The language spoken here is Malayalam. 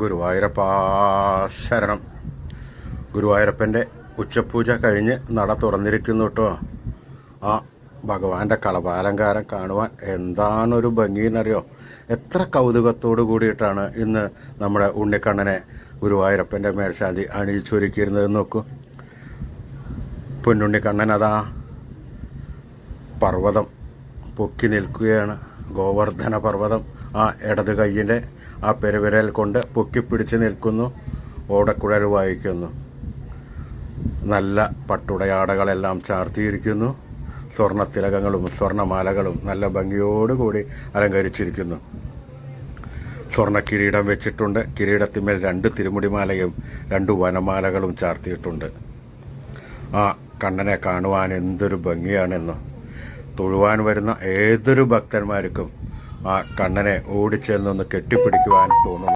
ഗുരുവായൂരപ്പാ ശരണം. ഗുരുവായൂരപ്പൻ്റെ ഉച്ചപൂജ കഴിഞ്ഞ് നട തുറന്നിരിക്കുന്നു കേട്ടോ. ആ ഭഗവാന്റെ കളഭാലങ്കാരം കാണുവാൻ എന്താണൊരു ഭംഗിയെന്നറിയോ. എത്ര കൗതുകത്തോടു കൂടിയിട്ടാണ് ഇന്ന് നമ്മുടെ ഉണ്ണിക്കണ്ണനെ ഗുരുവായൂരപ്പൻ്റെ മേൽശാന്തി അണിയിച്ചൊരുക്കിയിരുന്നത് നോക്കൂ. പൊന്നുണ്ണിക്കണ്ണൻ അതാ പർവ്വതം പൊക്കി നിൽക്കുകയാണ്. ഗോവർദ്ധന പർവ്വതം ആ ഇടത് കൈയിൻ്റെ ആ പെരുവിരൽ കൊണ്ട് പൊക്കിപ്പിടിച്ച് നിൽക്കുന്നു. ഓടക്കുഴൽ വായിക്കുന്നു. നല്ല പട്ടുടയാടകളെല്ലാം ചാർത്തിയിരിക്കുന്നു. സ്വർണ്ണത്തിലകങ്ങളും സ്വർണ്ണമാലകളും നല്ല ഭംഗിയോടുകൂടി അലങ്കരിച്ചിരിക്കുന്നു. സ്വർണ്ണ കിരീടം വെച്ചിട്ടുണ്ട്. കിരീടത്തിന്മേൽ 2 തിരുമുടിമാലയും 2 വനമാലകളും ചാർത്തിയിട്ടുണ്ട്. ആ കണ്ണനെ കാണുവാൻ എന്തൊരു ഭംഗിയാണെന്നോ. തൊഴുവാൻ വരുന്ന ഏതൊരു ഭക്തന്മാർക്കും ആ കണ്ണനെ ഓടിച്ചെന്നൊന്ന് കെട്ടിപ്പിടിക്കുവാൻ തോന്നുന്നു.